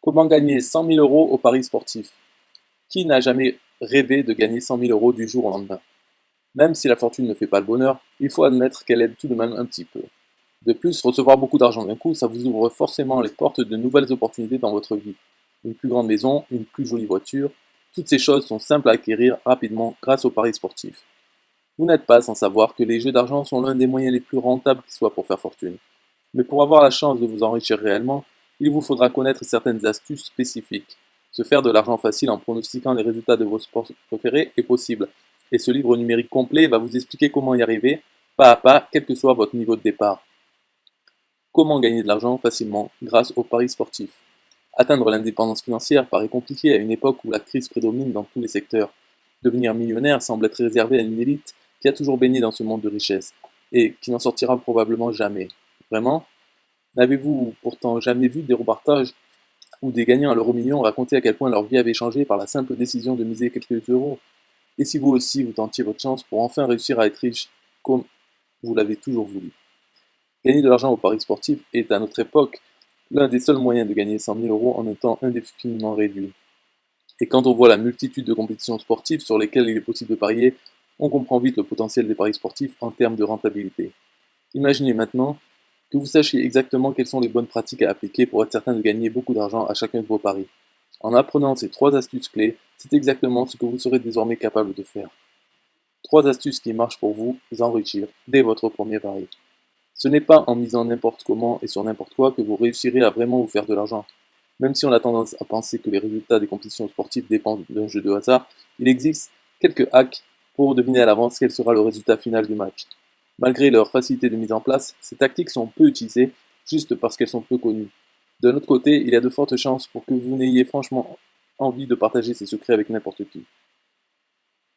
Comment gagner 100 000 euros au pari sportif? Qui n'a jamais rêvé de gagner 100 000 euros du jour au lendemain? Même si la fortune ne fait pas le bonheur, il faut admettre qu'elle aide tout de même un petit peu. De plus, recevoir beaucoup d'argent d'un coup, ça vous ouvre forcément les portes de nouvelles opportunités dans votre vie. Une plus grande maison, une plus jolie voiture, toutes ces choses sont simples à acquérir rapidement grâce au pari sportif. Vous n'êtes pas sans savoir que les jeux d'argent sont l'un des moyens les plus rentables qui soit pour faire fortune. Mais pour avoir la chance de vous enrichir réellement, il vous faudra connaître certaines astuces spécifiques. Se faire de l'argent facile en pronostiquant les résultats de vos sports préférés est possible, et ce livre numérique complet va vous expliquer comment y arriver, pas à pas, quel que soit votre niveau de départ. Comment gagner de l'argent facilement grâce aux paris sportifs? Atteindre l'indépendance financière paraît compliqué à une époque où la crise prédomine dans tous les secteurs. Devenir millionnaire semble être réservé à une élite qui a toujours baigné dans ce monde de richesse, et qui n'en sortira probablement jamais. Vraiment? N'avez-vous pourtant jamais vu des reportages où des gagnants à l'euro million racontaient à quel point leur vie avait changé par la simple décision de miser quelques euros? Et si vous aussi vous tentiez votre chance pour enfin réussir à être riche comme vous l'avez toujours voulu? Gagner de l'argent au paris sportif est à notre époque l'un des seuls moyens de gagner 100 000 euros en un temps indéfiniment réduit. Et quand on voit la multitude de compétitions sportives sur lesquelles il est possible de parier, on comprend vite le potentiel des paris sportifs en termes de rentabilité. Imaginez maintenant que vous sachiez exactement quelles sont les bonnes pratiques à appliquer pour être certain de gagner beaucoup d'argent à chacun de vos paris. En apprenant ces 3 astuces clés, c'est exactement ce que vous serez désormais capable de faire. 3 astuces qui marchent pour vous enrichir dès votre premier pari. Ce n'est pas en misant n'importe comment et sur n'importe quoi que vous réussirez à vraiment vous faire de l'argent. Même si on a tendance à penser que les résultats des compétitions sportives dépendent d'un jeu de hasard, il existe quelques hacks pour deviner à l'avance quel sera le résultat final du match. Malgré leur facilité de mise en place, ces tactiques sont peu utilisées juste parce qu'elles sont peu connues. D'un autre côté, il y a de fortes chances pour que vous n'ayez franchement envie de partager ces secrets avec n'importe qui.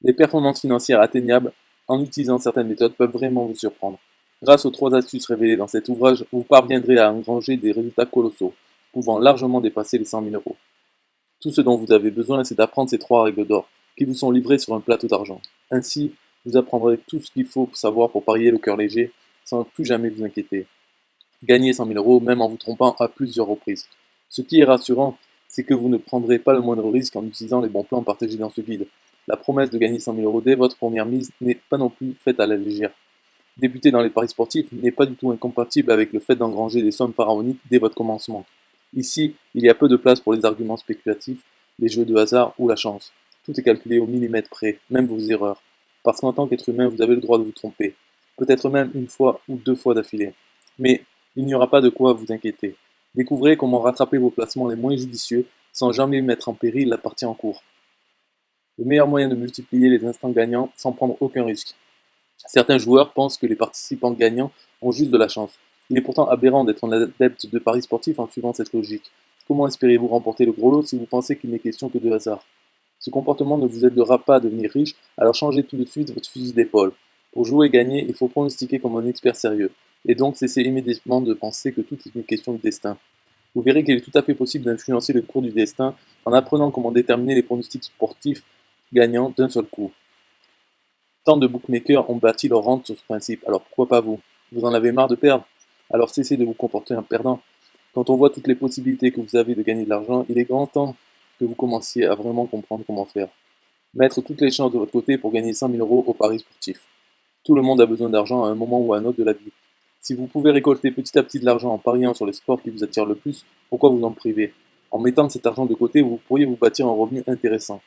Les performances financières atteignables en utilisant certaines méthodes peuvent vraiment vous surprendre. Grâce aux 3 astuces révélées dans cet ouvrage, vous parviendrez à engranger des résultats colossaux, pouvant largement dépasser les 100 000 euros. Tout ce dont vous avez besoin, c'est d'apprendre ces 3 règles d'or, qui vous sont livrées sur un plateau d'argent. Ainsi, vous apprendrez tout ce qu'il faut savoir pour parier le cœur léger, sans plus jamais vous inquiéter. Gagner 100 000 euros, même en vous trompant à plusieurs reprises. Ce qui est rassurant, c'est que vous ne prendrez pas le moindre risque en utilisant les bons plans partagés dans ce guide. La promesse de gagner 100 000 euros dès votre première mise n'est pas non plus faite à la légère. Débuter dans les paris sportifs n'est pas du tout incompatible avec le fait d'engranger des sommes pharaoniques dès votre commencement. Ici, il y a peu de place pour les arguments spéculatifs, les jeux de hasard ou la chance. Tout est calculé au millimètre près, même vos erreurs. Parce qu'en tant qu'être humain, vous avez le droit de vous tromper. Peut-être même une fois ou 2 fois d'affilée. Mais il n'y aura pas de quoi vous inquiéter. Découvrez comment rattraper vos placements les moins judicieux sans jamais mettre en péril la partie en cours. Le meilleur moyen de multiplier les instants gagnants sans prendre aucun risque. Certains joueurs pensent que les participants gagnants ont juste de la chance. Il est pourtant aberrant d'être un adepte de paris sportifs en suivant cette logique. Comment espérez-vous remporter le gros lot si vous pensez qu'il n'est question que de hasard? Ce comportement ne vous aidera pas à devenir riche, alors changez tout de suite votre fusil d'épaule. Pour jouer et gagner, il faut pronostiquer comme un expert sérieux, et donc cessez immédiatement de penser que tout est une question de destin. Vous verrez qu'il est tout à fait possible d'influencer le cours du destin en apprenant comment déterminer les pronostics sportifs gagnants d'un seul coup. Tant de bookmakers ont bâti leur rente sur ce principe, alors pourquoi pas vous? Vous en avez marre de perdre? Alors cessez de vous comporter en perdant. Quand on voit toutes les possibilités que vous avez de gagner de l'argent, il est grand temps que vous commenciez à vraiment comprendre comment faire. Mettre toutes les chances de votre côté pour gagner 100 000 euros au paris sportif. Tout le monde a besoin d'argent à un moment ou à un autre de la vie. Si vous pouvez récolter petit à petit de l'argent en pariant sur les sports qui vous attirent le plus, pourquoi vous en priver? En mettant cet argent de côté, vous pourriez vous bâtir un revenu intéressant.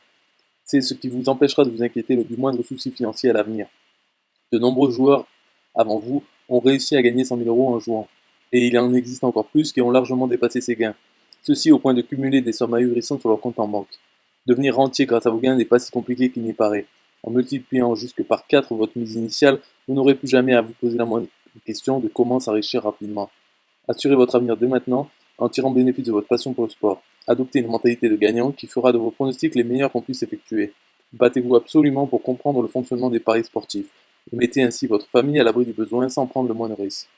C'est ce qui vous empêchera de vous inquiéter du moindre souci financier à l'avenir. De nombreux joueurs avant vous ont réussi à gagner 100 000 euros en jouant. Et il en existe encore plus qui ont largement dépassé ces gains. Ceci au point de cumuler des sommes ahurissantes sur leur compte en banque. Devenir rentier grâce à vos gains n'est pas si compliqué qu'il n'y paraît. En multipliant jusque par 4 votre mise initiale, vous n'aurez plus jamais à vous poser la moindre question de comment s'enrichir rapidement. Assurez votre avenir dès maintenant en tirant bénéfice de votre passion pour le sport. Adoptez une mentalité de gagnant qui fera de vos pronostics les meilleurs qu'on puisse effectuer. Battez-vous absolument pour comprendre le fonctionnement des paris sportifs et mettez ainsi votre famille à l'abri du besoin sans prendre le moindre risque.